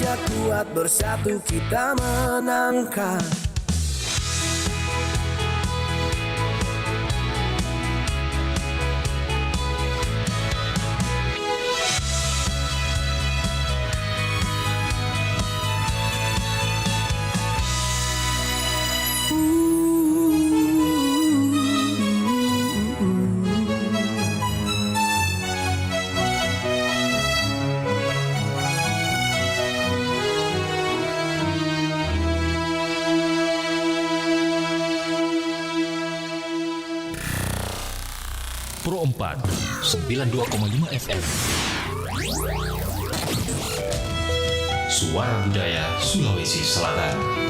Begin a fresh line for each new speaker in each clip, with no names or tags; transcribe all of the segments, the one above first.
Indonesia kuat, bersatu kita menangkan.
Pro 4 92,5 FM. Suara Budaya Sulawesi Selatan.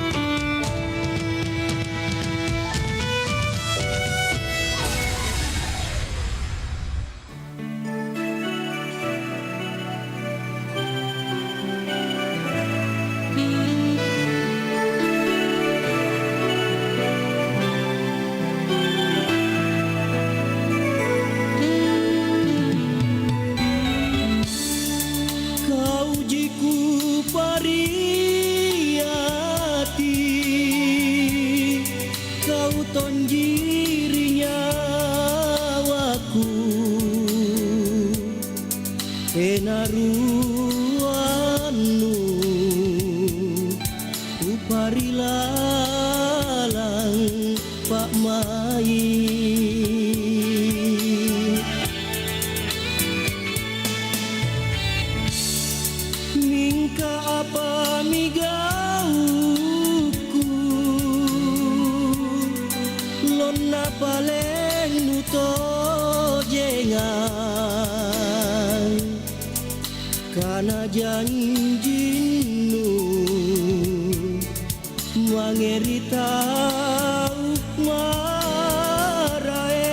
Penaruannu uparilalang Pak Mai mingka apa migauku lonna paling nuto jengan karena janjinu mangerita marae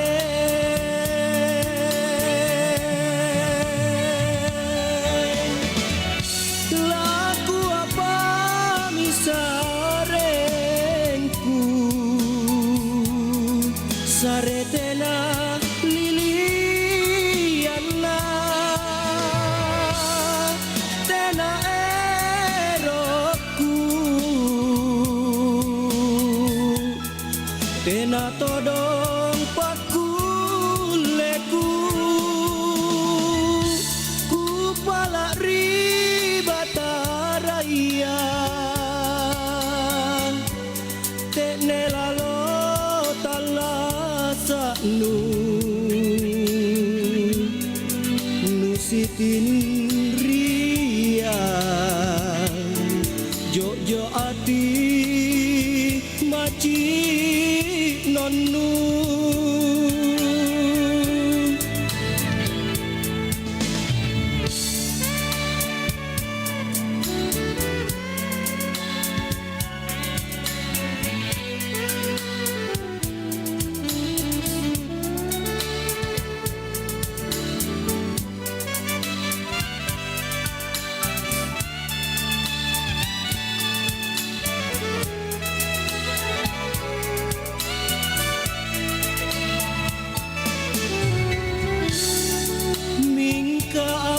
laku apa misarengku saretena tena todong pakuleku ku pala ribataraya tene lalo talasanu nusitin ria jojo ati maci nonu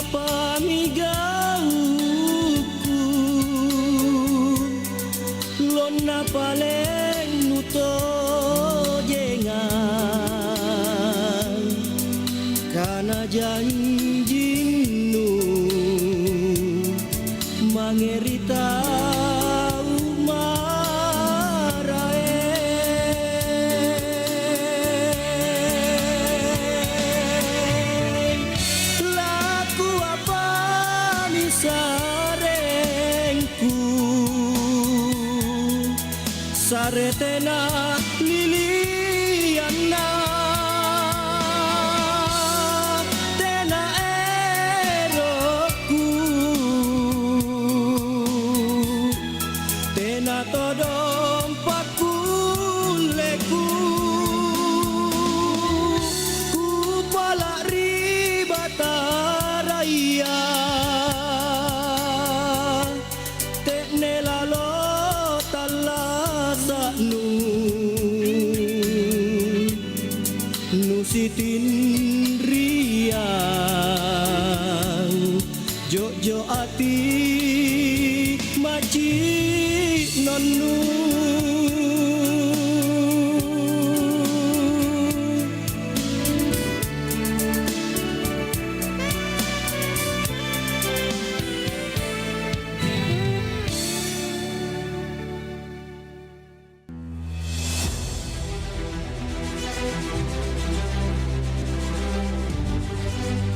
apa migauku lonna paling nuto jengan karena janjinu mangerita saretena liliana tena eroku tena todong pakuleku ku pala ribataraya tekne lalo talasanu suci nonu.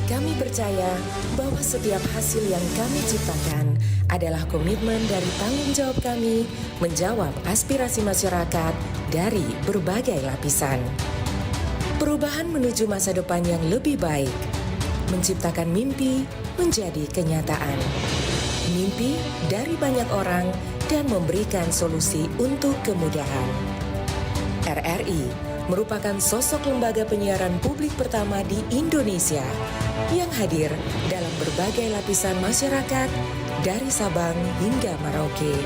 Kami percaya bahwa setiap hasil yang kami ciptakan adalah komitmen dari tanggung jawab kami menjawab aspirasi masyarakat dari berbagai lapisan. Perubahan menuju masa depan yang lebih baik, menciptakan mimpi menjadi kenyataan. Mimpi dari banyak orang dan memberikan solusi untuk kemudahan. RRI merupakan sosok lembaga penyiaran publik pertama di Indonesia yang hadir dalam berbagai lapisan masyarakat dari Sabang hingga Merauke.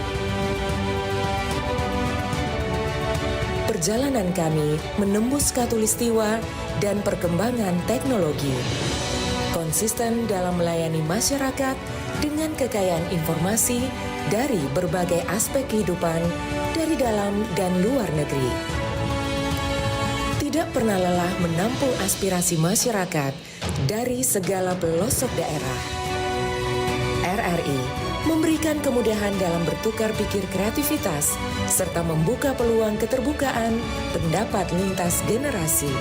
Perjalanan kami menembus khatulistiwa dan perkembangan teknologi. Konsisten dalam melayani masyarakat dengan kekayaan informasi dari berbagai aspek kehidupan dari dalam dan luar negeri. Tidak pernah lelah menampung aspirasi masyarakat dari segala pelosok daerah. RRI memberikan kemudahan dalam bertukar pikir kreativitas serta membuka peluang keterbukaan pendapat lintas generasi.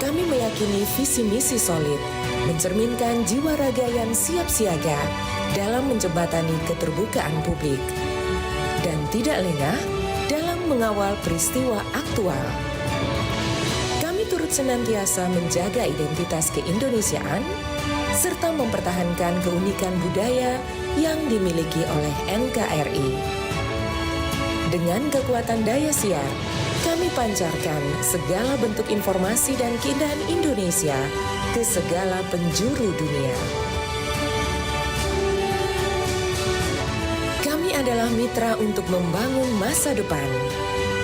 Kami meyakini visi misi solid, mencerminkan jiwa raga yang siap siaga dalam menjembatani keterbukaan publik dan tidak lengah dalam mengawal peristiwa aktual. Kami turut senantiasa menjaga identitas keindonesiaan serta mempertahankan keunikan budaya yang dimiliki oleh NKRI. Dengan kekuatan daya siar, kami pancarkan segala bentuk informasi dan keindahan Indonesia ke segala penjuru dunia. Kami adalah mitra untuk membangun masa depan.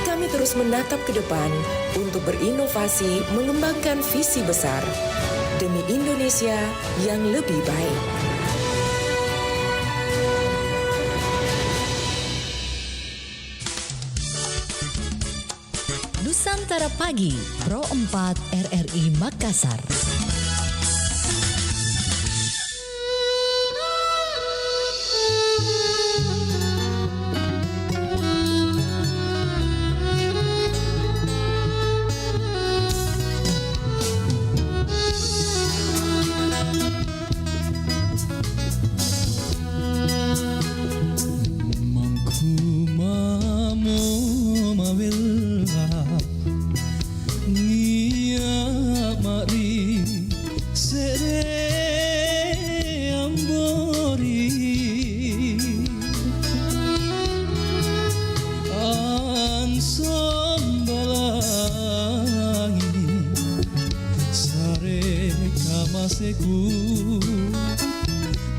Kami terus menatap ke depan untuk berinovasi mengembangkan visi besar demi Indonesia yang lebih baik.
Nusantara Pagi, Pro 4 RRI Makassar.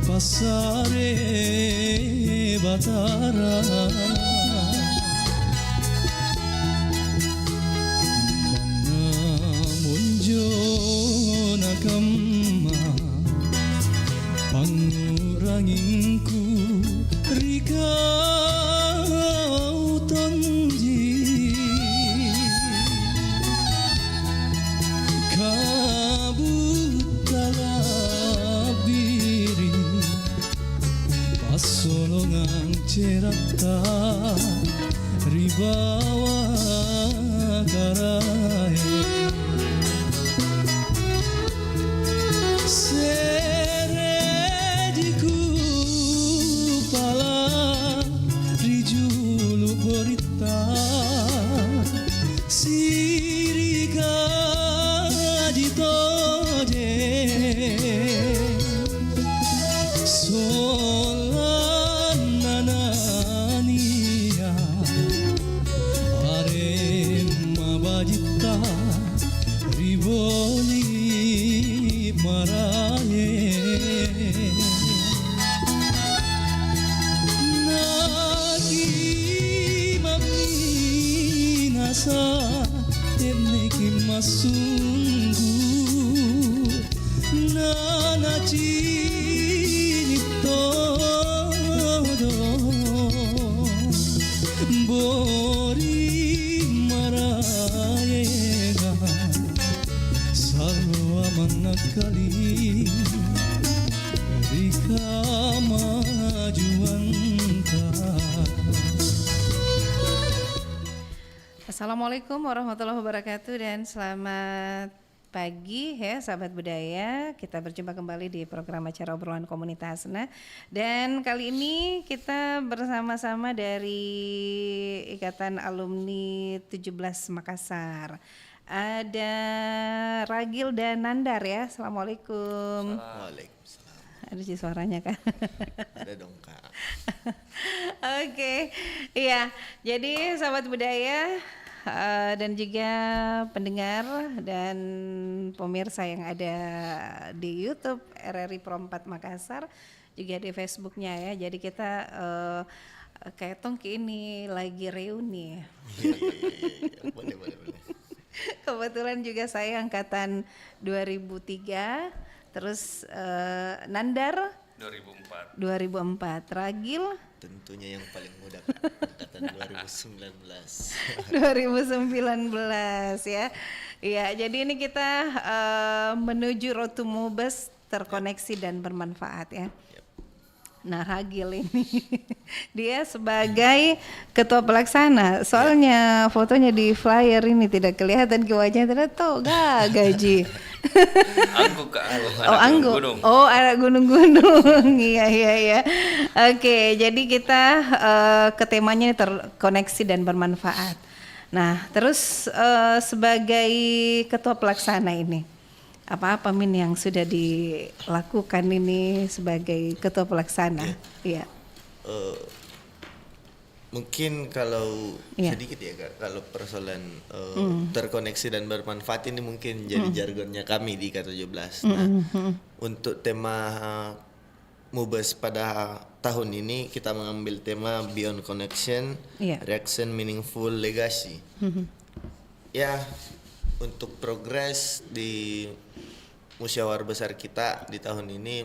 Pasare Batara Mangamunjo nakama panguranginku rikau tonji kabutalabiri pasolongan cerata ribawa karae serediku pala rijulu borita sirika ditoje solananania arema bajita riboli maraye nagi maminasa temneki masungu nanachi todo kemajuan.
Assalamualaikum warahmatullahi wabarakatuh dan selamat pagi ya sahabat budaya. Kita berjumpa kembali di program acara obrolan komunitas. Nah, dan kali ini kita bersama-sama dari Ikatan Alumni 17 Makassar. Ada Ragil dan Nandar ya. Assalamualaikum.
Waalaikumsalam.
Ada sih suaranya kan?
Ada dong Kak.
Oke, iya. Jadi sahabat budaya dan juga pendengar dan pemirsa yang ada di YouTube RRI Pro 4 Makassar, juga di Facebooknya ya. Jadi kita kayak tongki ini lagi reuni.
Iya. Boleh.
Kebetulan juga saya angkatan 2003, terus Nandar 2004, Ragil
Tentunya yang paling muda Kak, angkatan 2019.
2019 ya. Iya, jadi ini kita menuju Road to Mubes terkoneksi dan bermanfaat ya. Nah, Ragil ini dia sebagai ketua pelaksana. Soalnya fotonya di flyer ini tidak kelihatan ke wajahnya, tidak tahu gaji.
Angguk Kak.
Angguk. Oh, anak gunung-gunung. Iya. Oke, jadi kita ke temanya terkoneksi dan bermanfaat. Nah, terus sebagai ketua pelaksana ini, apa Min yang sudah dilakukan ini sebagai ketua pelaksana? Iya.
Mungkin kalau sedikit ya Kak, kalau persoalan terkoneksi dan bermanfaat ini mungkin jadi jargonnya kami di K17. Nah, untuk tema Mubes pada tahun ini kita mengambil tema Beyond Connection, Reaction Meaningful Legacy. Ya, untuk progres di musyawarah besar kita di tahun ini,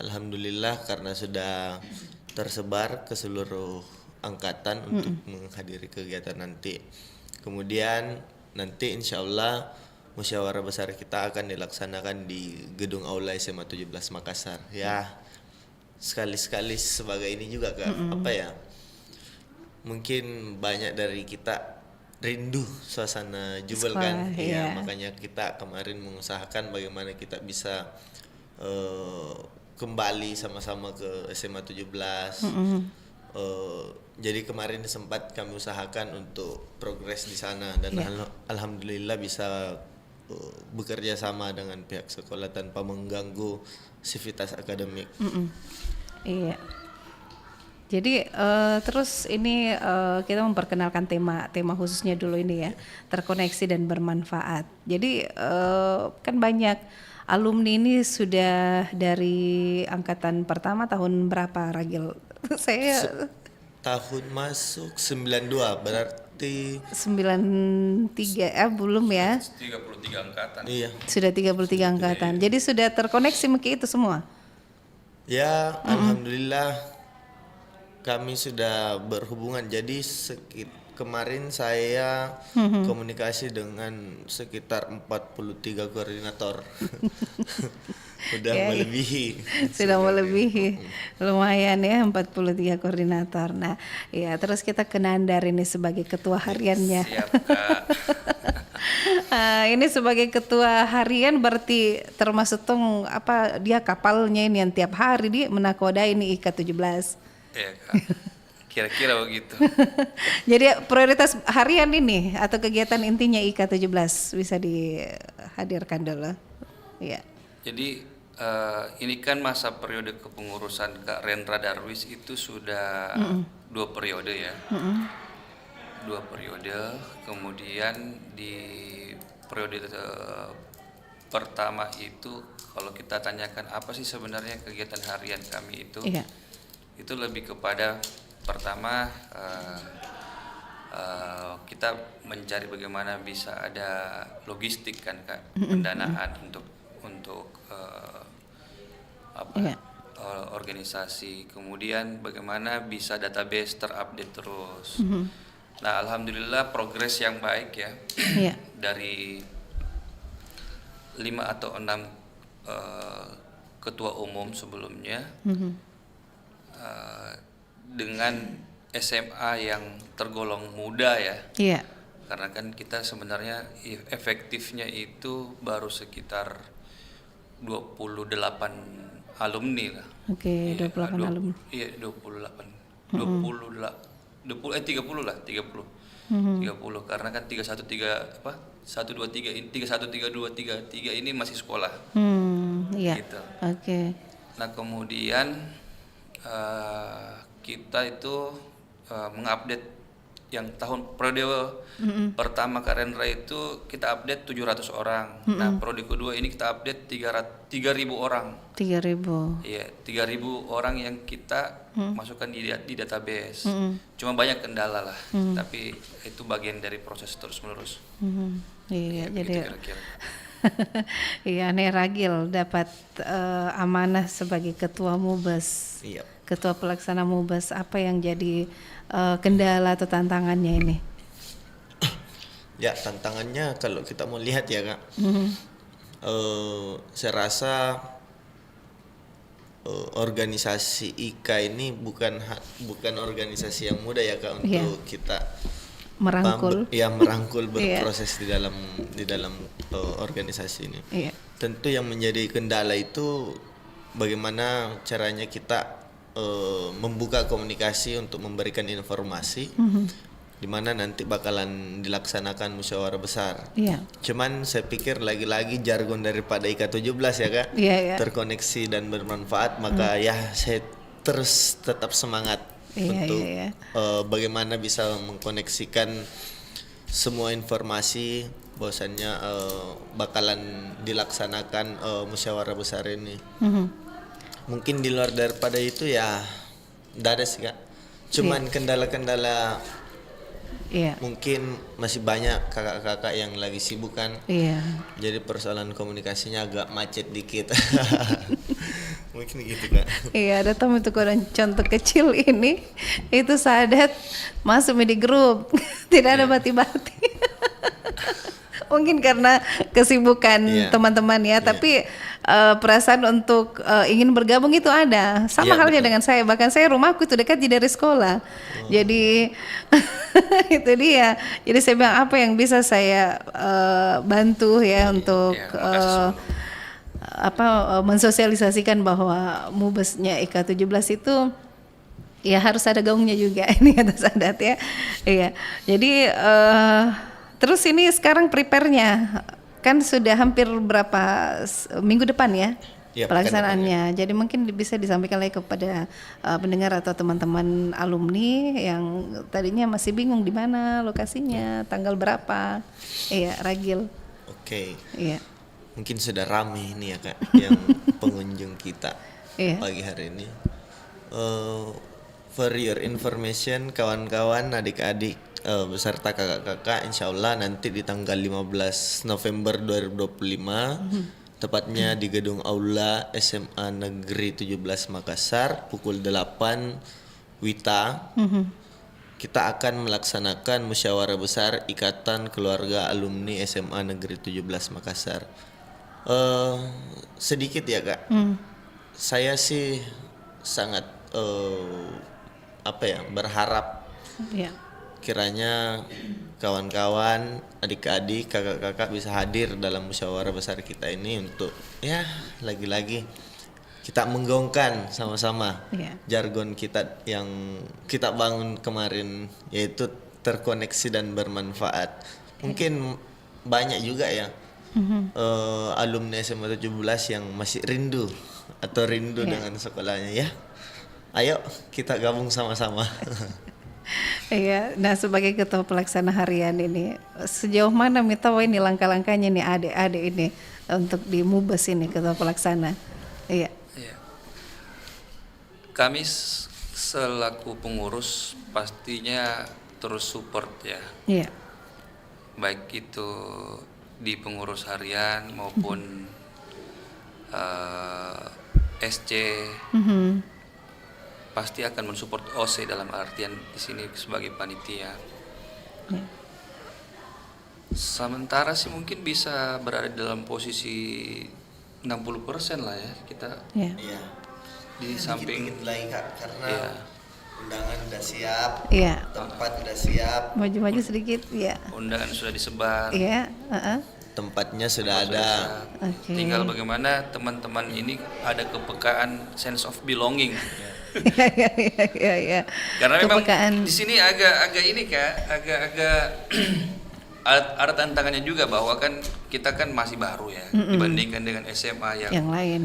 alhamdulillah karena sudah tersebar ke seluruh angkatan untuk menghadiri kegiatan nanti. Kemudian nanti insya Allah musyawarah besar kita akan dilaksanakan di gedung Aula SMA 17 Makassar. Ya, sekali-sekali sebagai ini juga Kak, apa ya? Mungkin banyak dari kita rindu suasana jubel kan, ya makanya kita kemarin mengusahakan bagaimana kita bisa kembali sama-sama ke SMA 17. Jadi kemarin sempat kami usahakan untuk progres di sana dan alhamdulillah bisa bekerja sama dengan pihak sekolah tanpa mengganggu sivitas akademik.
Iya. Jadi terus ini kita memperkenalkan tema khususnya dulu ini ya, terkoneksi dan bermanfaat. Jadi kan banyak alumni ini sudah dari angkatan pertama tahun berapa Ragil? Saya
tahun masuk 92 berarti
93 belum ya?
33 angkatan.
Iya.
Sudah 33 angkatan. Jadi sudah terkoneksi mungkin itu semua.
Ya, alhamdulillah kami sudah berhubungan. Jadi kemarin saya komunikasi dengan sekitar 43 koordinator. Udah melebihi.
Sudah melebihi. Lumayan ya 43 koordinator. Nah, ya terus kita ke Nandar ini sebagai ketua hariannya.
Siap Kak.
Ini sebagai ketua harian berarti termasuk dia kapalnya ini yang tiap hari dia menakodai ini IK17.
Iya Kak. Kira-kira begitu.
Jadi prioritas harian ini atau kegiatan intinya IK17 bisa dihadirkan dulu. Iya.
Jadi ini kan masa periode kepengurusan Kak Rendra Darwis itu sudah 2 periode ya. 2 periode, kemudian di periode pertama itu kalau kita tanyakan apa sih sebenarnya kegiatan harian kami itu, itu lebih kepada pertama kita mencari bagaimana bisa ada logistik kan Kak, pendanaan untuk organisasi, kemudian bagaimana bisa database terupdate terus. Nah, alhamdulillah progres yang baik ya. Dari 5 atau 6 ketua umum sebelumnya dengan SMA yang tergolong muda ya.
Iya.
Karena kan kita sebenarnya efektifnya itu baru sekitar 28 alumni lah.
Oke, 28 alumni.
Iya, 28. 30 lah, 30. 30 karena kan 1 2 3 ini 31 32 33 ini masih sekolah.
Iya.
Gitu.
Oke.
Nah, kemudian kita itu mengupdate yang tahun periode pertama Kak Rendra itu kita update 700 orang. Nah, periode kedua ini kita update 3.000 orang.
3.000.
Iya, 3.000 orang yang kita masukkan di database. Cuma banyak kendala lah, tapi itu bagian dari proses terus-menerus.
Iya,
Begitu
jadi
kira-kira.
iya, Nek Ragil dapat amanah sebagai ketua Mubes.
Iya.
Ketua pelaksana Mubes, apa yang jadi kendala atau tantangannya ini?
Ya, tantangannya kalau kita mau lihat ya Kak, saya rasa organisasi IKA ini bukan organisasi yang mudah ya Kak untuk kita
Merangkul.
merangkul berproses di dalam organisasi ini.
Iya.
Tentu yang menjadi kendala itu bagaimana caranya kita membuka komunikasi untuk memberikan informasi di mana nanti bakalan dilaksanakan musyawarah besar.
Iya.
Cuman saya pikir lagi-lagi jargon daripada IKA 17 ya Kak,
Iya.
terkoneksi dan bermanfaat, maka ya saya terus tetap semangat untuk bagaimana bisa mengkoneksikan semua informasi bahwasannya bakalan dilaksanakan musyawarah besar ini. Mungkin di luar daripada itu ya tidak ada sih Kak. Cuman kendala-kendala mungkin masih banyak kakak-kakak yang lagi sibuk kan.
Iya.
Jadi persoalan komunikasinya agak macet dikit. Mungkin gitu Kak.
Iya, ada teman itu contoh kecil ini itu Sadat masuk di grup tidak ada bati-bati. Mungkin karena kesibukan teman-teman ya, tapi perasaan untuk ingin bergabung itu ada. Sama halnya dengan saya, bahkan saya rumahku itu dekat dari sekolah. Jadi itu dia. Jadi saya bilang apa yang bisa saya bantu ya untuk mensosialisasikan bahwa Mubesnya IKA 17 itu ya harus ada gaungnya juga ini kata Sadat ya. Iya. Jadi terus ini sekarang prepare-nya kan sudah hampir berapa minggu depan ya pelaksanaannya. Jadi mungkin bisa disampaikan lagi kepada pendengar atau teman-teman alumni yang tadinya masih bingung di mana lokasinya, tanggal berapa. Iya, Ragil.
Oke.
Iya.
Mungkin sudah ramai ini ya Kak yang pengunjung kita pagi hari ini. For your information kawan-kawan, adik-adik beserta kakak-kakak, insya Allah nanti di tanggal 15 November 2025 tepatnya di gedung Aula SMA Negeri 17 Makassar pukul 8 WITA kita akan melaksanakan musyawarah besar Ikatan Keluarga Alumni SMA Negeri 17 Makassar. Sedikit ya Kak, saya sih sangat berharap kiranya kawan-kawan, adik-adik, kakak-kakak bisa hadir dalam musyawarah besar kita ini untuk ya lagi-lagi kita menggaungkan sama-sama jargon kita yang kita bangun kemarin, yaitu terkoneksi dan bermanfaat. Mungkin banyak juga ya alumni SMA 17 yang masih rindu dengan sekolahnya ya. Ayo kita gabung sama-sama.
Iya, nah sebagai ketua pelaksana harian ini sejauh mana tahu ini langkah-langkahnya nih adik-adik ini untuk di Mubes ini ketua pelaksana? Iya.
Kami selaku pengurus pastinya terus support ya.
Iya.
Baik itu di pengurus harian maupun SC. Pasti akan mensupport OC dalam artian di sini sebagai panitia. Sementara sih mungkin bisa berada dalam posisi 60% lah ya kita. Di samping
lagi Kak, karena Undangan udah siap,
Iya.
tempat udah siap,
Maju-maju sedikit, ya.
Undangan sudah disebar.
Iya,
tempatnya sudah ada.
Oke.
Tinggal bagaimana teman-teman ini ada kepekaan sense of belonging.
Iya.
Karena memang
Kepekaan.
di sini agak ini Kak, agak ada tantangannya juga bahwa kan kita kan masih baru ya dibandingkan dengan SMA yang
Yang lain.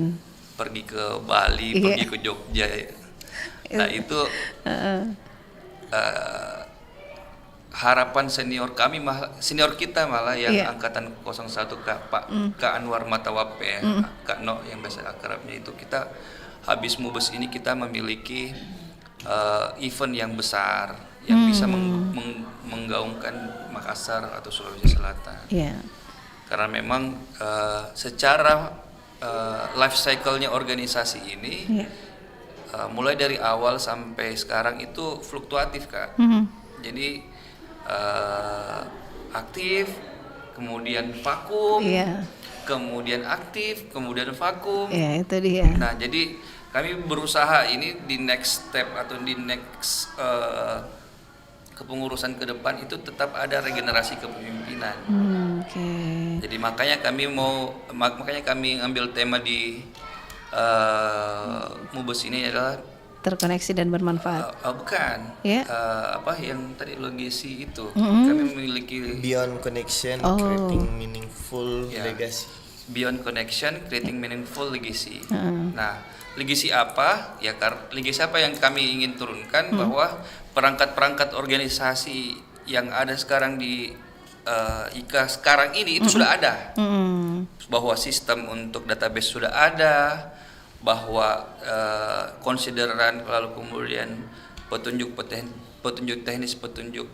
pergi ke Bali,
Iya.
pergi ke Jogja. Nah, itu harapan senior kita malah yang
Iya.
angkatan 01 Kak Anwar Matawape ya, Kak No yang biasa akrabnya itu, kita habis Mubes ini kita memiliki event yang besar yang bisa menggaungkan Makassar atau Sulawesi Selatan.
Iya.
Karena memang secara life cycle-nya organisasi ini
Iya.
mulai dari awal sampai sekarang itu fluktuatif Kak. Jadi aktif, kemudian vakum,
Iya.
kemudian aktif, kemudian vakum.
Iya, itu dia.
Nah, jadi kami berusaha ini di next step atau di next kepengurusan ke depan itu tetap ada regenerasi kepemimpinan.
Oke.
Jadi makanya kami ambil tema di Mubes ini adalah
Terkoneksi dan bermanfaat.
bukan
Ya.
apa yang tadi legacy itu. Kami memiliki
Beyond connection,
Oh.
creating meaningful
Ya.
legacy.
Beyond connection, creating meaningful legacy. Nah, legacy apa? Ya, legacy apa yang kami ingin turunkan bahwa perangkat-perangkat organisasi yang ada sekarang di IKA sekarang ini itu sudah ada. Bahwa sistem untuk database sudah ada, bahwa konsideran lalu kemudian petunjuk teknis, petunjuk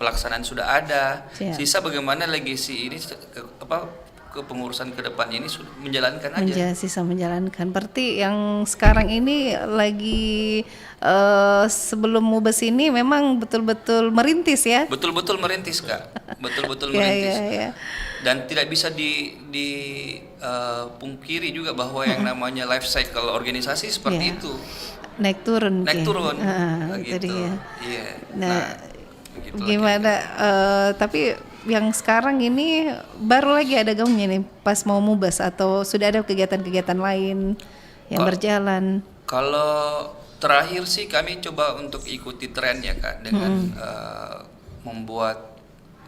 pelaksanaan sudah ada.
Siap.
Sisa bagaimana legacy ini kepengurusan ke depan ini sudah menjalankan aja.
Sisa menjalankan. Berarti yang sekarang ini lagi sebelum Mubes ini memang betul-betul merintis ya?
Betul-betul merintis Kak, betul-betul
Iya,
merintis.
iya.
Dan tidak bisa dipungkiri juga bahwa yang namanya life cycle organisasi seperti
Iya.
itu.
Naik turun.
Naik turun.
Itu
Gitu.
dia.
Iya.
Nah,
begitulah
gimana? Tapi yang sekarang ini baru lagi ada gaungnya nih pas mau Mubes atau sudah ada kegiatan-kegiatan lain yang berjalan?
Kalau terakhir sih kami coba untuk ikuti tren ya Kak dengan membuat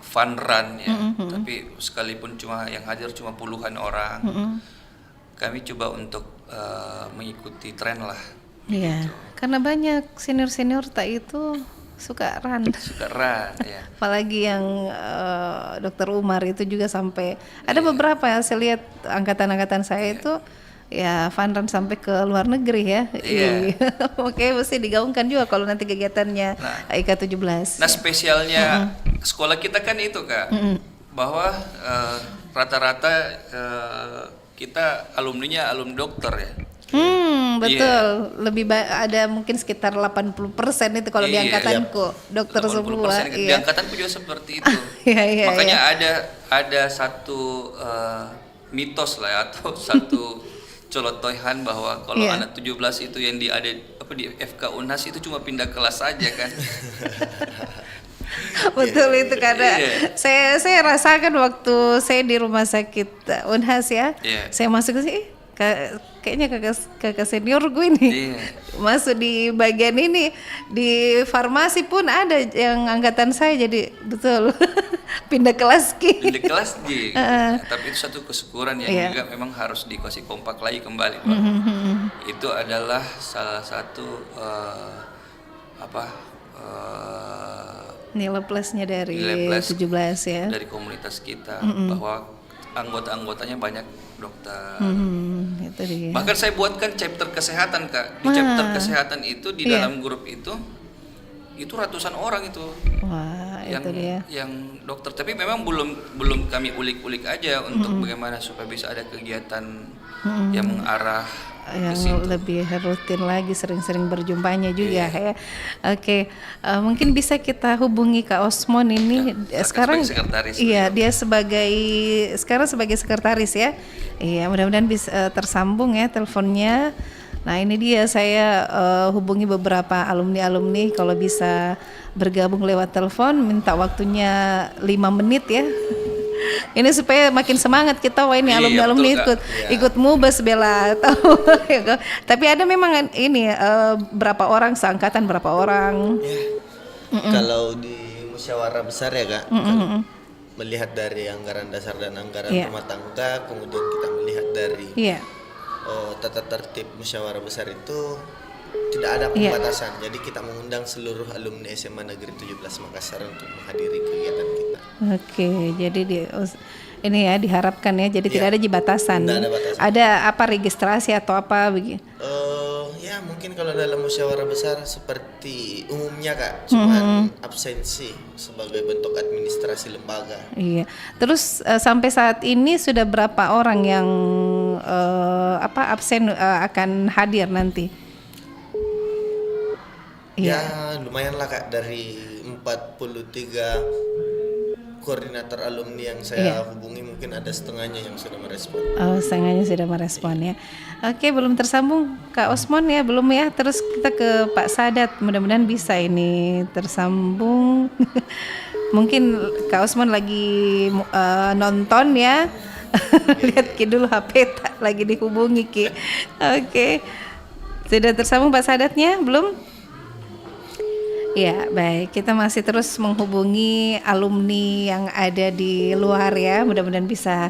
fun run ya, tapi sekalipun yang hadir cuma puluhan orang, kami coba untuk mengikuti tren lah.
Iya, karena banyak senior-senior tak itu suka run.
Suka run ya.
Apalagi yang Dokter Umar itu juga sampai ada beberapa ya, saya lihat angkatan-angkatan saya itu ya fun run sampai ke luar negeri ya.
Iya.
Oke, mesti digaungkan juga kalau nanti kegiatannya IKA 17.
Nah, spesialnya sekolah kita kan itu Kak, bahwa rata-rata kita alumninya alumni dokter ya.
Betul. Lebih ada mungkin sekitar 80% itu kalau di
Iya.
angkatanku dokter
80%.
semua.
Di angkatanku juga seperti itu.
Iya,
Makanya ada satu mitos lah ya, atau satu colotohan bahwa kalau
Iya.
anak 17 itu yang di FK Unhas itu cuma pindah kelas saja kan.
Betul itu karena
Iya.
saya rasakan waktu saya di rumah sakit Unhas ya.
Iya.
Saya masuk ke sini kayaknya kakak senior gue ini
Iya.
masuk di bagian ini, di farmasi pun ada yang angkatan saya, jadi betul pindah kelas
Pindah kelas J. Tapi itu satu kesyukuran yang
Iya.
juga memang harus dikasih kompak lagi kembali Pak. Itu adalah salah satu
nilai plusnya dari
nilai plus
17 ya.
dari komunitas kita, bahwa anggota-anggotanya banyak dokter.
Itu dia.
Bahkan saya buatkan chapter kesehatan Kak. Di chapter kesehatan itu di
Iya.
dalam grup itu ratusan orang itu
Wah, itu dia.
yang dokter. Tapi memang belum kami ulik-ulik aja untuk bagaimana supaya bisa ada kegiatan yang mengarah ke
Yang
situ.
lebih rutin lagi, sering-sering berjumpanya juga ya. Oke, mungkin bisa kita hubungi Kak Osmon ini sekarang.
sebagai sekretaris.
Iya, dia sekarang sebagai sekretaris ya. Iya, mudah-mudahan bisa tersambung ya teleponnya. Nah ini dia saya hubungi beberapa alumni-alumni kalau bisa bergabung lewat telepon, minta waktunya 5 menit ya. Ini supaya makin semangat kita, wah ini
Iya,
alumni-alumni
betul, Kak.
ikut mubes bela tahu. Tapi ada memang ini berapa orang seangkatan, berapa orang?
Kalau di musyawarah besar ya Kak, kalau melihat dari anggaran dasar dan anggaran rumah tangga, kemudian kita melihat dari
Iya.
tata tertib musyawarah besar itu tidak ada pembatasan. Jadi kita mengundang seluruh alumni SMA Negeri 17 Makassar untuk menghadiri kegiatan kita.
Oke, jadi ini ya diharapkan ya, jadi tidak ada batasan.
Tidak ada batasan.
Ada apa registrasi atau apa begitu?
Ya mungkin kalau dalam musyawarah besar seperti umumnya Kak, cuman absensi sebagai bentuk administrasi lembaga.
Iya. Terus sampai saat ini sudah berapa orang yang absen akan hadir nanti?
Ya lumayan lah Kak, dari 43 koordinator alumni yang saya hubungi mungkin ada setengahnya yang sudah merespon.
Oh, setengahnya sudah merespon ya. Oke, belum tersambung Kak Osmon ya, belum ya. Terus kita ke Pak Sadat, mudah-mudahan bisa ini tersambung. Mungkin Kak Osmon lagi nonton ya. Lihat Ki dulu HP lagi dihubungi Ki. Oke. Sudah tersambung Pak Sadatnya? Belum? Ya, baik. Kita masih terus menghubungi alumni yang ada di luar ya. Mudah-mudahan bisa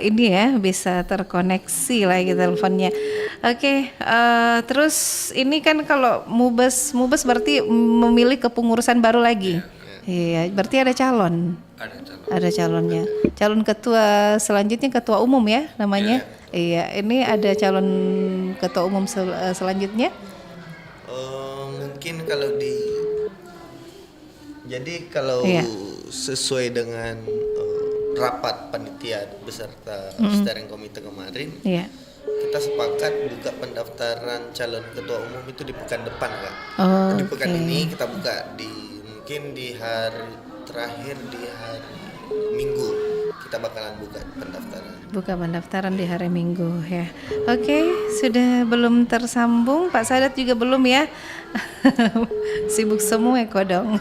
ini ya, bisa terkoneksi lagi teleponnya. Oke, terus ini kan kalau mubes berarti memilih kepengurusan baru lagi. Iya, berarti ada calon. Ada calonnya. Calon ketua selanjutnya ketua umum ya namanya. Iya, ini ada calon ketua umum selanjutnya.
Mungkin kalau kalau sesuai dengan rapat panitia beserta steering komite kemarin, kita sepakat buka pendaftaran calon ketua umum itu di pekan depan Kak. Di pekan ini kita buka mungkin di hari terakhir di hari Minggu kita bakalan buka pendaftaran.
Buka pendaftaran di hari Minggu ya. Oke, sudah belum tersambung. Pak Sadat juga belum ya. Sibuk semua ya kodong.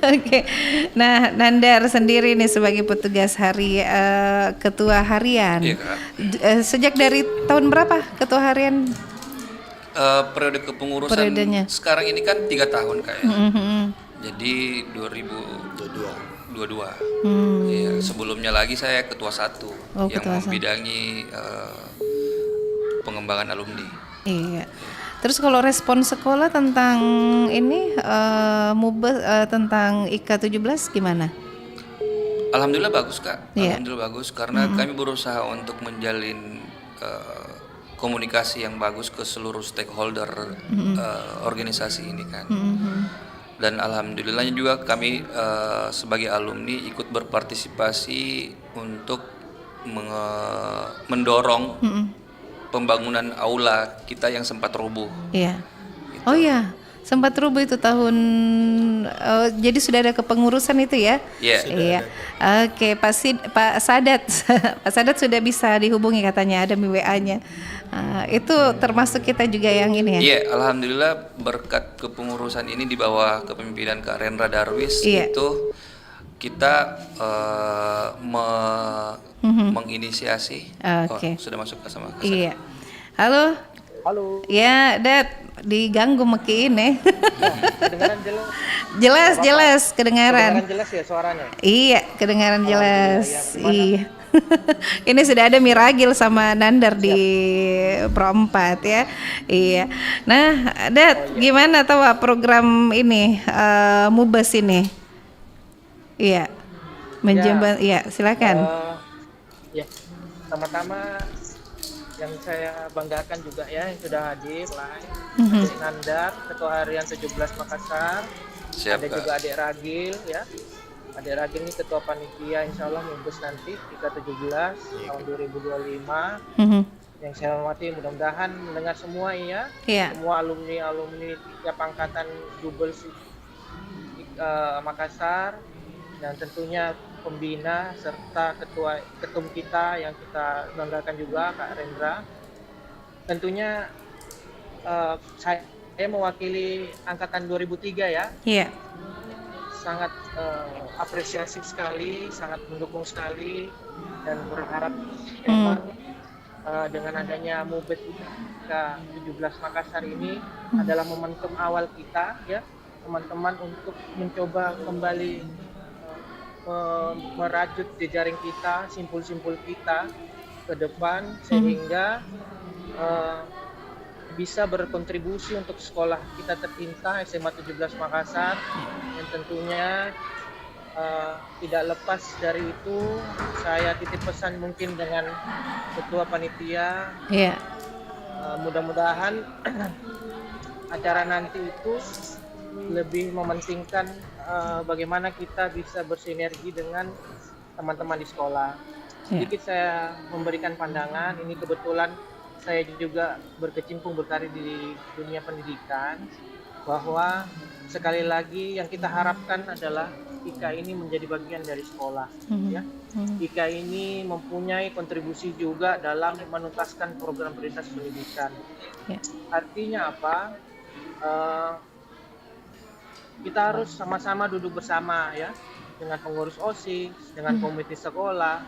Oke. Nah, Nandar sendiri nih sebagai petugas ketua harian.
Iya, Kak.
Sejak dari tahun berapa ketua harian?
Periode kepengurusan
Periodenya.
sekarang ini kan 3 tahun Kak ya. Jadi 2022. Iya, sebelumnya lagi saya ketua 1 yang
ketua
membidangi pengembangan alumni.
Iya. Terus kalau respon sekolah tentang ini tentang IKA 17 gimana?
Alhamdulillah bagus Kak.
Iya.
Alhamdulillah bagus karena kami berusaha untuk menjalin komunikasi yang bagus ke seluruh stakeholder organisasi ini kan. Dan alhamdulillahnya juga kami sebagai alumni ikut berpartisipasi untuk mendorong pembangunan aula kita yang sempat rubuh.
Iya. Gitu. Oh iya, sempat rubuh itu tahun. Jadi sudah ada kepengurusan itu ya? Iya. Oke, Pak Sadat, Pak Sadat sudah bisa dihubungi katanya, ada WA-nya. Itu termasuk kita juga yang ini ya?
Iya, alhamdulillah berkat kepengurusan ini di bawah kepemimpinan Kak Rendra Darwis itu kita menginisiasi. Sudah masuk ke sama Kak.
Iya. Halo. Ya, Dad, diganggu makin ya.
Kedengaran jelas?
Jelas kedengaran.
Kedengaran jelas ya suaranya?
Iya, kedengaran jelas. Iya. Ini sudah ada Miragil sama Nandar di Pro 4 ya. Iya. Nah, Dad, gimana tahu program ini Mubes ini? Iya. Iya, silakan.
Ya. Pertama-tama yang saya banggakan juga ya yang sudah hadir Adik Nandar, Ketua Harian 17 Makassar.
Siap,
ada juga Adik Ragil ya. Adik Ragil ini Ketua Panitia Insya Allah Mubes nanti IKA 17 tahun 2025. Yang saya hormati mudah-mudahan mendengar semua ya. Semua alumni tiap angkatan Dubes Makassar dan tentunya pembina serta ketum kita yang kita banggakan juga Kak Rendra. tentunya saya mewakili angkatan 2003 ya.
Iya.
Sangat apresiasi sekali, sangat mendukung sekali, dan berharap memang dengan adanya Mubet Ke-17 Makassar ini adalah momentum awal kita ya, teman-teman, untuk mencoba kembali merajut jejaring kita, simpul-simpul kita ke depan, sehingga bisa berkontribusi untuk sekolah kita tercinta SMA 17 Makassar, yang tentunya tidak lepas dari itu saya titip pesan mungkin dengan ketua panitia.
Iya.
Mudah-mudahan acara nanti itu lebih mementingkan bagaimana kita bisa bersinergi dengan teman-teman di sekolah. Sedikit saya memberikan pandangan, ini kebetulan saya juga berkecimpung berkarir di dunia pendidikan, bahwa sekali lagi yang kita harapkan adalah IKA ini menjadi bagian dari sekolah. Ya. IKA ini mempunyai kontribusi juga dalam menuntaskan program prioritas pendidikan. Artinya apa? Kita harus sama-sama duduk bersama ya, dengan pengurus OSIS, dengan komite sekolah,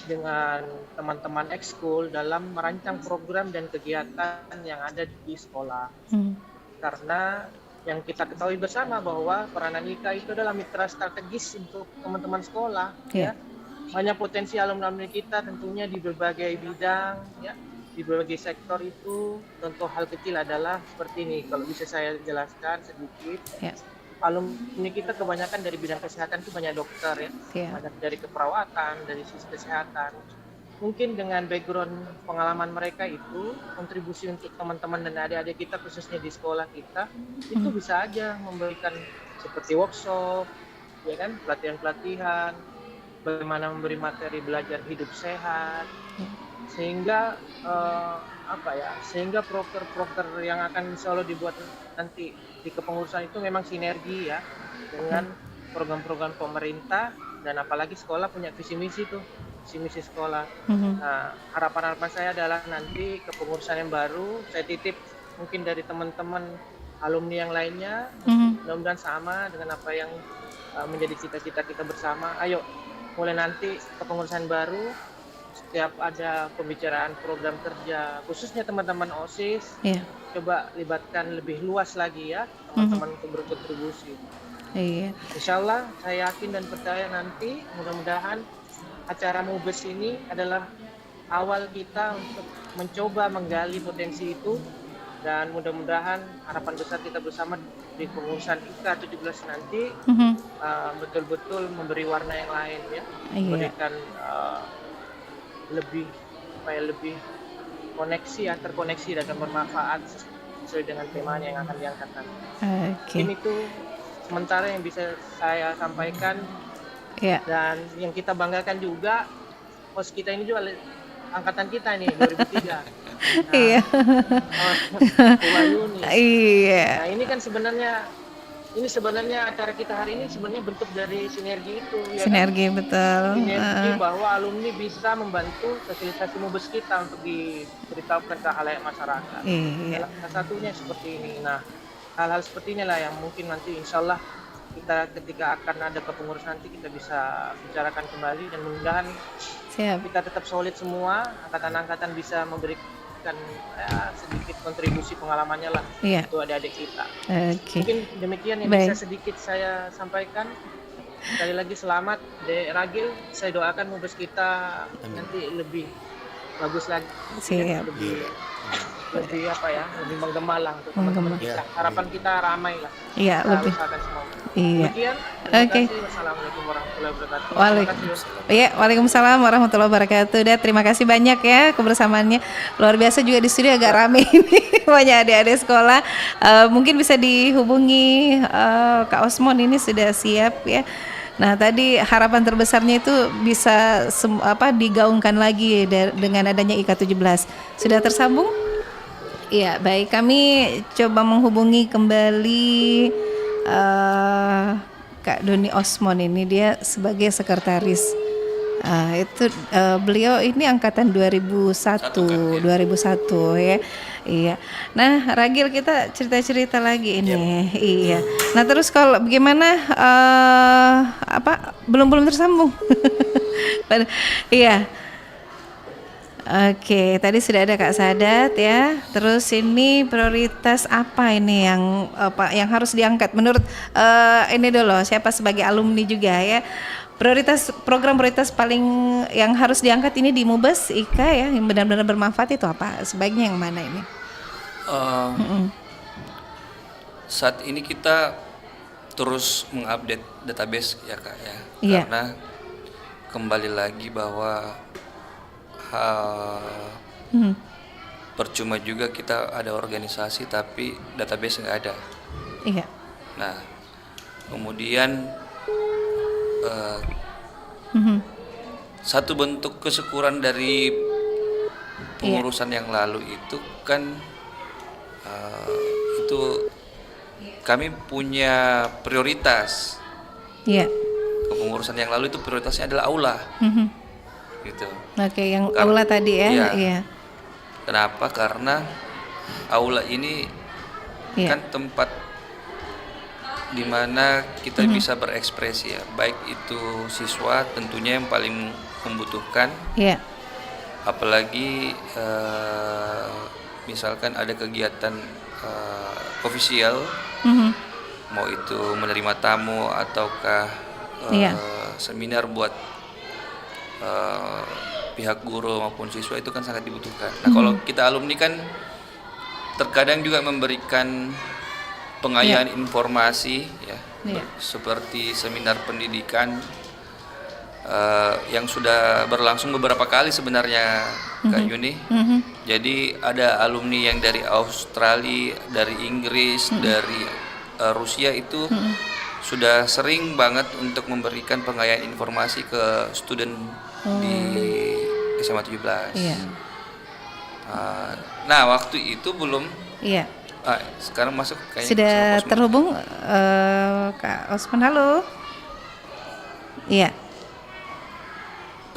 dengan teman-teman ekskul dalam merancang program dan kegiatan yang ada di sekolah. Karena yang kita ketahui bersama bahwa peranan IKA itu adalah mitra strategis untuk teman-teman sekolah. Ya. Banyak potensi alumni kita tentunya di berbagai bidang, ya, di berbagai sektor itu. Contoh hal kecil adalah seperti ini, kalau bisa saya jelaskan sedikit. Alumni kita kebanyakan dari bidang kesehatan itu banyak dokter ya, banyak dari keperawatan, dari sisi kesehatan. Mungkin dengan background pengalaman mereka itu, kontribusi untuk teman-teman dan adik-adik kita khususnya di sekolah kita, itu bisa aja memberikan seperti workshop, ya kan, pelatihan-pelatihan, bagaimana memberi materi belajar hidup sehat, sehingga sehingga proker-proker yang akan insya Allah dibuat nanti di kepengurusan itu memang sinergi ya dengan program-program pemerintah, dan apalagi sekolah punya visi misi tuh, visi misi sekolah. Nah, harapan saya adalah nanti kepengurusan yang baru, saya titip mungkin dari teman-teman alumni yang lainnya, mudah-mudahan sama dengan apa yang menjadi cita-cita kita bersama. Ayo, mulai nanti kepengurusan baru, setiap ada pembicaraan program kerja, khususnya teman-teman OSIS, coba libatkan lebih luas lagi ya teman-teman untuk berkontribusi. Insya Allah saya yakin dan percaya nanti mudah-mudahan acara Mubes ini adalah awal kita untuk mencoba menggali potensi itu, dan mudah-mudahan harapan besar kita bersama di pengurusan IKA 17 nanti betul-betul memberi warna yang lain ya, memberikan lebih koneksi, terkoneksi dan bermanfaat sesuai dengan temanya yang akan diangkat nanti. Ini tuh sementara yang bisa saya sampaikan. Dan yang kita banggakan juga, host kita ini juga angkatan kita nih 2003. Nah, ini kan sebenarnya acara kita hari ini sebenarnya bentuk dari sinergi itu ya. Sinergi, kan? Betul. Sinergi bahwa alumni bisa membantu fasilitasi Mubes kita untuk diberitahukan ke halayak masyarakat. Salah satunya seperti ini. Nah, hal-hal seperti inilah yang mungkin nanti insya Allah kita ketika akan ada kepengurusan nanti kita bisa bicarakan kembali, dan mudah-mudahan kita tetap solid semua, angkatan-angkatan bisa memberikan sedikit kontribusi pengalamannya lah untuk adik-adik kita. Mungkin demikian yang bisa sedikit saya sampaikan. Sekali lagi selamat Dek Ragil, saya doakan Mubes kita nanti lebih bagus lagi, lebih menggema lah untuk teman-teman kita. Harapan kita ramai lah. Lebih. Demikian. Wassalamualaikum warahmatullahi wabarakatuh.
Waalaikumsalam warahmatullahi wabarakatuh. Terima kasih banyak ya kebersamaannya. Luar biasa juga di studio agak rame ini. Banyak adik-adik sekolah. Mungkin bisa dihubungi Kak Osmon ini sudah siap ya. Nah, tadi harapan terbesarnya itu bisa digaungkan lagi dengan adanya IKA 17. Sudah tersambung? Iya, baik. Kami coba menghubungi kembali Kak Doni Osmon ini, dia sebagai sekretaris Itu beliau ini angkatan 2001 ya. Iya. Nah, Ragil kita cerita-cerita lagi ini. Iya. Nah, terus kalau bagaimana belum tersambung. Iya. Oke, tadi sudah ada Kak Sadat ya. Terus ini prioritas apa ini yang harus diangkat menurut ini dulu siapa sebagai alumni juga ya. Program prioritas paling yang harus diangkat ini di Mubes Ika ya, yang benar-benar bermanfaat itu apa? Sebaiknya yang mana ini?
Saat ini kita terus mengupdate database ya Kak ya.
Iya.
Karena kembali lagi bahwa percuma juga kita ada organisasi tapi database nggak ada.
Iya.
Nah, kemudian satu bentuk kesyukuran dari pengurusan yang lalu itu kan itu kami punya prioritas.
Iya.
Kepengurusan yang lalu itu prioritasnya adalah aula. Gitu.
Oke, yang aula tadi ya. Iya.
Kenapa? Karena aula ini kan tempat di mana kita bisa berekspresi ya, baik itu siswa tentunya yang paling membutuhkan. Iya. Apalagi misalkan ada kegiatan ofisial, mau itu menerima tamu ataukah seminar buat pihak guru maupun siswa itu kan sangat dibutuhkan. Nah, kalau kita alumni kan terkadang juga memberikan pengayaan informasi ya, seperti seminar pendidikan yang sudah berlangsung beberapa kali sebenarnya Kak Yuni. Jadi ada alumni yang dari Australia, dari Inggris, dari Rusia itu sudah sering banget untuk memberikan pengayaan informasi ke student di SMA 17. Nah, waktu itu belum. Sekarang masuk kayaknya.
Sudah terhubung Kak Osman, halo. Iya.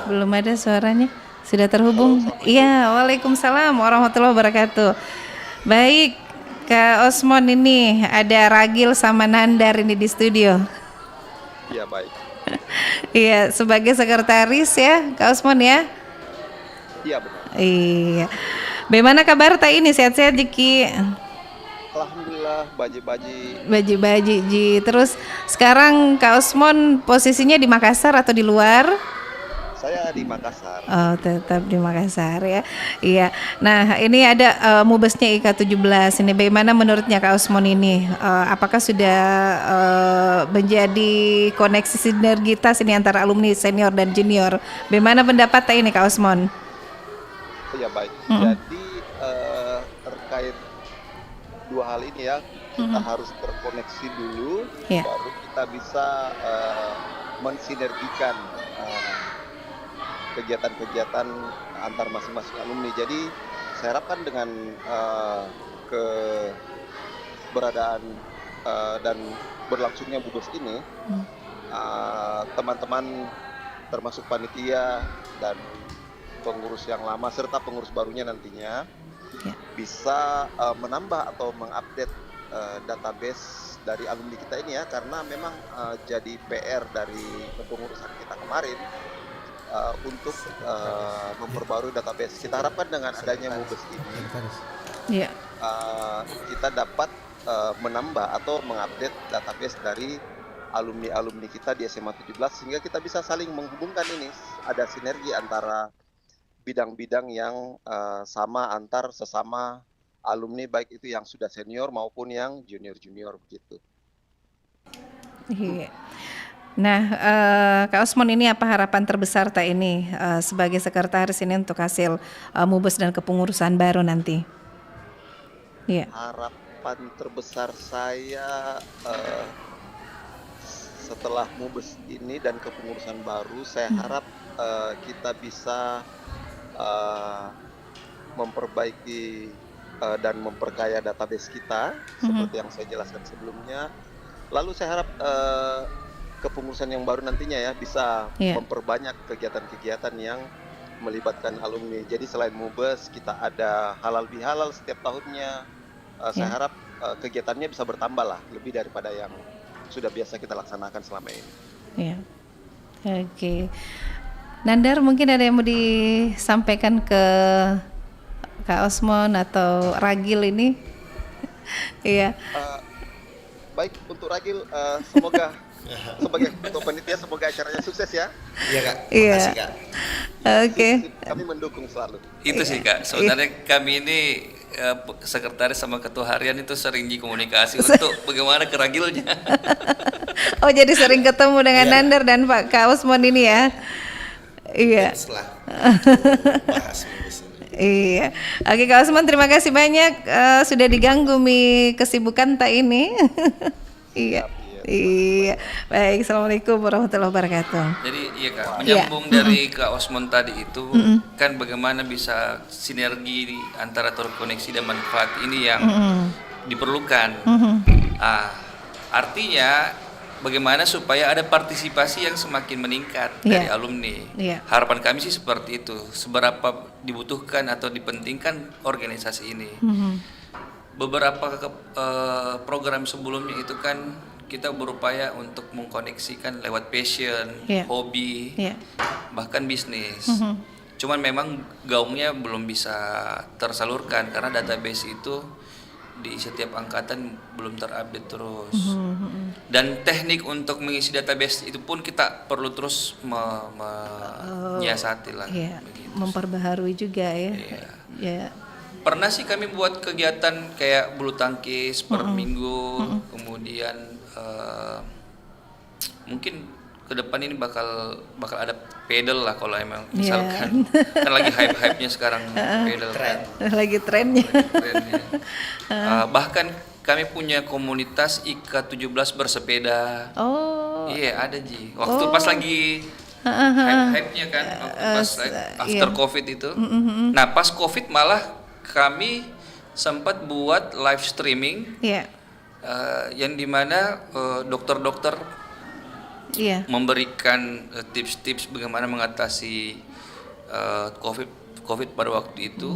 Belum ada suaranya. Sudah terhubung. Iya, waalaikumsalam warahmatullahi wabarakatuh. Baik, Kak Osman, ini ada Ragil sama Nandar ini di studio.
Iya, baik.
Iya, sebagai sekretaris ya, Kak Osman ya.
Iya, benar.
Iya. Bagaimana kabar tak ini, sehat-sehat Jiki?
Alhamdulillah, baji-baji.
Baji-baji Ji. Terus sekarang Kak Osman posisinya di Makassar atau di luar?
Saya di Makassar.
Oh, tetap di Makassar ya. Iya. Nah, ini ada Mubesnya IK17. Ini bagaimana menurutnya Kak Osman ini? Apakah sudah menjadi koneksi sinergitas ini antara alumni senior dan junior? Bagaimana pendapat ini Kak Osman?
Ya, baik. Jadi terkait dua hal ini ya, kita harus terkoneksi dulu, baru kita bisa mensinergikan kegiatan-kegiatan antar masing-masing alumni. Jadi saya harapkan dengan keberadaan dan berlangsungnya Mubes ini, teman-teman termasuk panitia dan pengurus yang lama serta pengurus barunya nantinya bisa menambah atau mengupdate database dari alumni kita ini ya, karena memang jadi PR dari kepengurusan kita kemarin untuk memperbarui database. Kita harapkan dengan adanya Mubes ini kita dapat menambah atau mengupdate database dari alumni-alumni kita di SMA 17 sehingga kita bisa saling menghubungkan ini, ada sinergi antara bidang-bidang yang sama antar sesama alumni, baik itu yang sudah senior maupun yang junior-junior begitu.
Iya. Nah, Kak Osman, ini apa harapan terbesar tak ini sebagai sekretaris ini untuk hasil Mubes dan kepengurusan baru nanti? Iya.
Harapan terbesar saya setelah Mubes ini dan kepengurusan baru, saya harap kita bisa memperbaiki dan memperkaya database kita seperti yang saya jelaskan sebelumnya. Lalu saya harap kepengurusan yang baru nantinya ya bisa
Iya.
memperbanyak kegiatan-kegiatan yang melibatkan alumni. Jadi selain Mubes, kita ada halal bihalal setiap tahunnya. Saya
Iya.
harap kegiatannya bisa bertambah lah, lebih daripada yang sudah biasa kita laksanakan selama ini.
Iya. Oke. Nandar, mungkin ada yang mau disampaikan ke Kak Osmon atau Ragil ini? Iya.
Baik, untuk Ragil, semoga sebagai ketua panitia semoga acaranya sukses ya.
Iya Kak.
Iya.
Makasih Kak.
Oke.
Kami mendukung selalu.
Itu sih Kak, sebenarnya kami ini sekretaris sama ketua harian itu sering komunikasi untuk bagaimana keragilnya.
Oh, jadi sering ketemu dengan
Iya.
Nandar dan Pak Kak Osmon ini ya? Iya.
Setelah bahas Mubes ini.
Iya. Oke Kak Osmon, terima kasih banyak sudah diganggu kesibukan tak ini. Iya. Iya. Baik, Assalamualaikum warahmatullahi wabarakatuh.
Jadi iya Kak, menyambung dari Kak Osmon tadi itu kan bagaimana bisa sinergi antara terkoneksi dan manfaat ini yang diperlukan. Artinya bagaimana supaya ada partisipasi yang semakin meningkat dari alumni.
Iya.
Harapan kami sih seperti itu. Seberapa dibutuhkan atau dipentingkan organisasi ini. Beberapa program sebelumnya itu kan kita berupaya untuk mengkoneksikan lewat passion,
Iya.
hobi,
Iya.
bahkan bisnis. Cuman memang gaungnya belum bisa tersalurkan karena database itu di setiap angkatan belum terupdate terus. Dan teknik untuk mengisi database itu pun kita perlu terus menyiasati lah.
Iya.
begitu.
Memperbaharui juga ya.
Iya.
Ya.
Pernah sih kami buat kegiatan kayak bulu tangkis per minggu, kemudian mungkin ke depan ini bakal ada pedal lah kalau emang misalkan kan lagi hype-nya sekarang pedal kan.
Lagi trennya.
Trennya. Bahkan kami punya komunitas IKA 17 bersepeda.
Oh.
Iya ada Ji. Waktu pas lagi hype-nya kan, waktu pas after COVID itu. Nah pas COVID malah kami sempat buat live streaming.
Iya.
Yang dimana dokter-dokter
Iya.
memberikan tips-tips bagaimana mengatasi COVID pada waktu itu.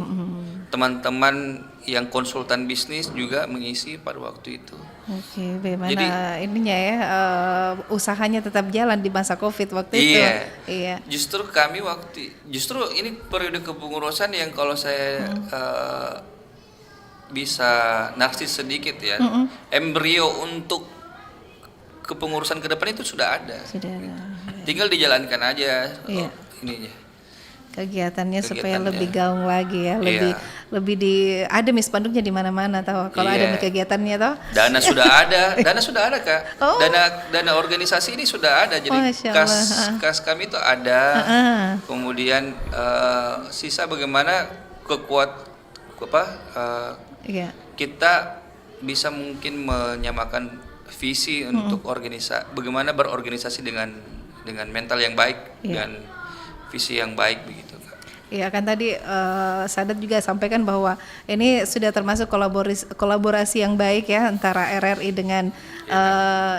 Teman-teman yang konsultan bisnis juga mengisi pada waktu itu.
Oke, bagaimana
Jadi,
ininya ya usahanya tetap jalan di masa COVID waktu itu.
Iya.
Iya.
Justru ini periode kepengurusan yang kalau saya bisa narsis sedikit ya, embrio untuk kepengurusan ke depan itu sudah ada.
Sudah.
Tinggal dijalankan aja
Iya.
ininya.
Kegiatannya supaya
Kegiatannya.
lebih gaung lagi ya, lebih ada spanduknya di mana-mana tahu kalau
Iya.
ada kegiatannya toh.
Dana sudah ada Kak.
Oh.
Dana organisasi ini sudah ada. Jadi
Masya Allah.
kas kami itu ada. Kemudian sisa bagaimana
Iya.
kita bisa mungkin menyamakan visi untuk bagaimana berorganisasi dengan mental yang baik dan visi yang baik begitu Kak.
Iya kan tadi Sadat juga sampaikan bahwa ini sudah termasuk kolaborasi yang baik ya antara RRI dengan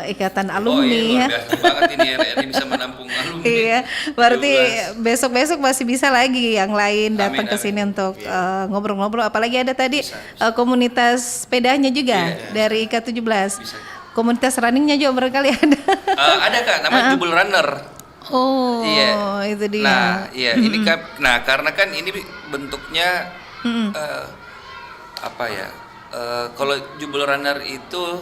Ikatan Alumni ya.
Luar biasa banget ini RRI bisa menampung alumni.
Iya, berarti besok-besok masih bisa lagi yang lain datang ke sini untuk ngobrol-ngobrol. Apalagi ada tadi komunitas sepedanya juga dari IK 17. Komunitas runningnya juga barangkali ada.
Ada Kak, namanya Jubel Runner.
Oh,
Iya.
itu dia.
Nah, iya, ini kan, karena kan ini bentuknya apa ya? Kalau Jubel Runner itu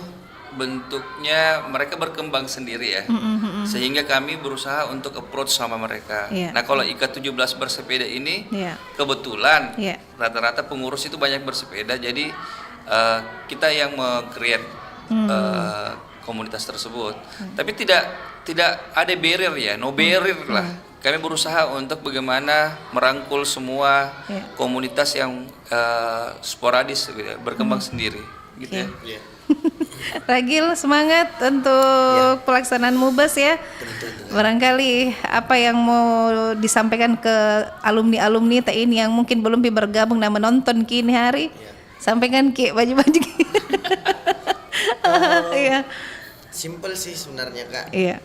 bentuknya mereka berkembang sendiri ya, sehingga kami berusaha untuk approach sama mereka.
Iya.
Nah, kalau IKA 17 bersepeda ini
Iya.
kebetulan
Iya.
rata-rata pengurus itu banyak bersepeda, jadi kita yang meng-create komunitas tersebut. Tapi tidak ada barrier ya, no barrier lah. Kami berusaha untuk bagaimana merangkul semua komunitas yang sporadis gitu ya, berkembang sendiri gitu ya.
Iya.
Ragil, semangat untuk pelaksanaan Mubes ya. Barangkali apa yang mau disampaikan ke alumni-alumni TIN yang mungkin belum bergabung dan menonton kini hari, sampaikan Ki baju-baju. Iya.
Simple sih sebenarnya Kak.
Iya.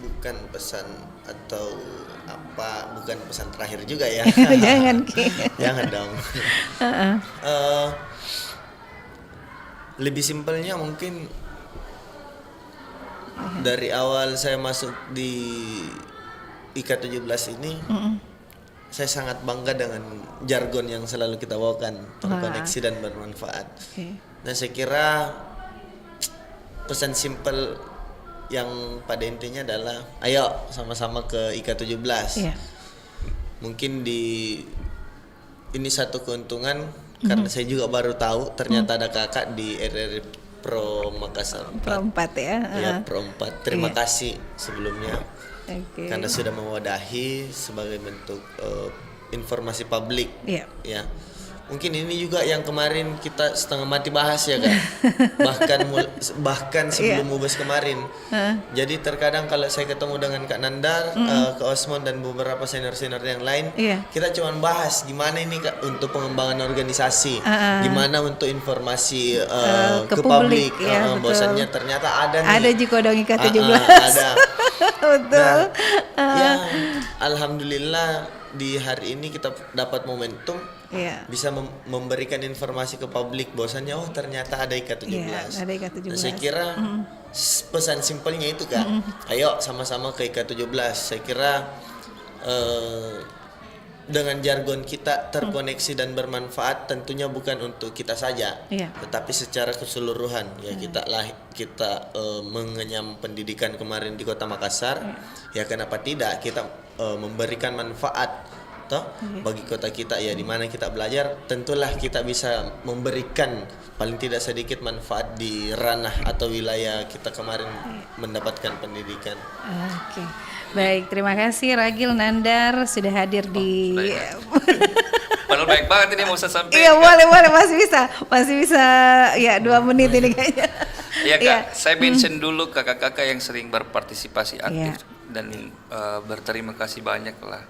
bukan pesan atau apa, bukan pesan terakhir juga ya.
Jangan Ki.
Jangan dong. Lebih simpelnya mungkin dari awal saya masuk di IK17 ini, saya sangat bangga dengan jargon yang selalu kita bawakan, terkoneksi dan bermanfaat. Dan saya kira pesan simpel yang pada intinya adalah ayo sama-sama ke IK17. Mungkin ini satu keuntungan karena saya juga baru tahu ternyata ada kakak di RRI Pro Makassar 4.
Pro 4 ya.
Ya, Pro 4. Terima kasih sebelumnya. Karena sudah mewadahi sebagai bentuk informasi publik. Ya. Mungkin ini juga yang kemarin kita setengah mati bahas ya kan. bahkan sebelum Mubes kemarin. Jadi terkadang kalau saya ketemu dengan Kak Nandar, Kak Osmon dan beberapa senior-senior yang lain, kita cuma bahas gimana ini Kak untuk pengembangan organisasi, gimana untuk informasi ke publik. Bahwasannya ternyata ada nih.
Ada juga dong IK17.
Ada.
Betul.
Ya, alhamdulillah di hari ini kita dapat momentum bisa memberikan informasi ke publik bahwasannya ternyata ada IK17.
Ada IK17.
Nah, saya kira pesan simpelnya itu Kak. Ayo sama-sama ke IK17. Saya kira dengan jargon kita terkoneksi dan bermanfaat tentunya bukan untuk kita saja, tetapi secara keseluruhan ya. Kita mengenyam pendidikan kemarin di Kota Makassar, ya kenapa tidak kita memberikan manfaat bagi kota kita ya, di mana kita belajar, tentulah kita bisa memberikan paling tidak sedikit manfaat di ranah atau wilayah kita kemarin mendapatkan pendidikan.
Baik, terima kasih Ragil, Nandar sudah hadir di
Padahal baik banget ini mau saya sampaikan.
Iya, boleh masih bisa ya 2 menit ini kayaknya.
Iya Kak, saya mention dulu kakak-kakak yang sering berpartisipasi aktif dan berterima kasih banyak lah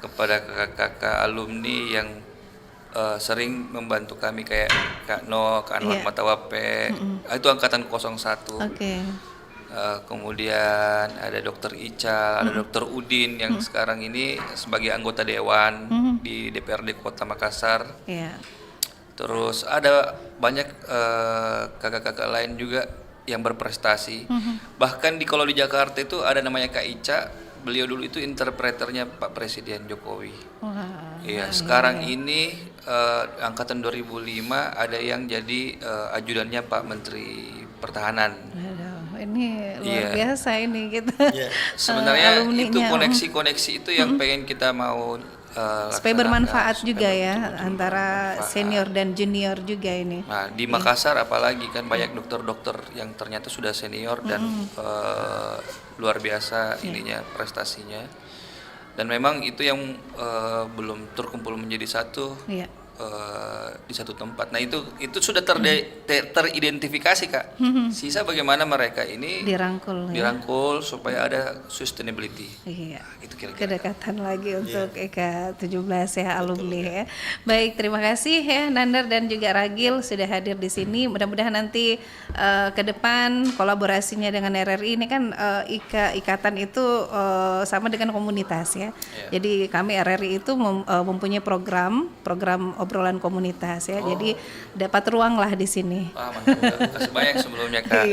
kepada kakak-kakak alumni yang sering membantu kami, kayak Kak No, Kak Anwar Matawape, itu angkatan 01. Kemudian ada Dr. Ical, ada Dr. Udin yang sekarang ini sebagai anggota dewan di DPRD Kota Makassar. Terus ada banyak kakak-kakak lain juga yang berprestasi. Bahkan kalau di Jakarta itu ada namanya Kak Ica. Beliau dulu itu interpreternya Pak Presiden Jokowi. Sekarang ini angkatan 2005 ada yang jadi ajudannya Pak Menteri Pertahanan.
Ini luar biasa ini kita.
Sebenarnya itu koneksi-koneksi itu yang pengen kita mau
supaya bermanfaat juga ya antara senior dan junior juga ini.
Nah, di Makassar apalagi kan banyak dokter-dokter yang ternyata sudah senior dan luar biasa ininya prestasinya. Dan memang itu yang belum terkumpul menjadi satu. Di satu tempat. Nah itu sudah teridentifikasi Kak. Sisa bagaimana mereka ini dirangkul supaya ada sustainability. Itu kira-kira.
Kedekatan lagi untuk IK17 ya, alumni ya. Baik, terima kasih ya Nandar dan juga Ragil sudah hadir di sini. Mudah-mudahan nanti ke depan kolaborasinya dengan RRI ini kan ikatan itu sama dengan komunitas ya. Jadi kami RRI itu mempunyai program obrolan komunitas ya. Jadi dapat ruang lah di sini.
Terima kasih banyak sebelumnya Kak.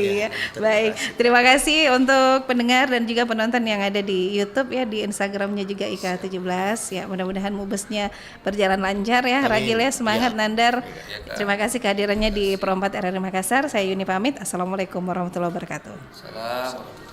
Baik, terima kasih untuk pendengar dan juga penonton yang ada di YouTube ya, di Instagramnya juga IK17 ya. Mudah-mudahan mubesnya berjalan lancar ya. Ragil ya, semangat Nandar. Terima kasih kehadirannya di Pro 4 RRI Makassar. Saya Yuni pamit. Assalamualaikum warahmatullahi wabarakatuh.
Salam.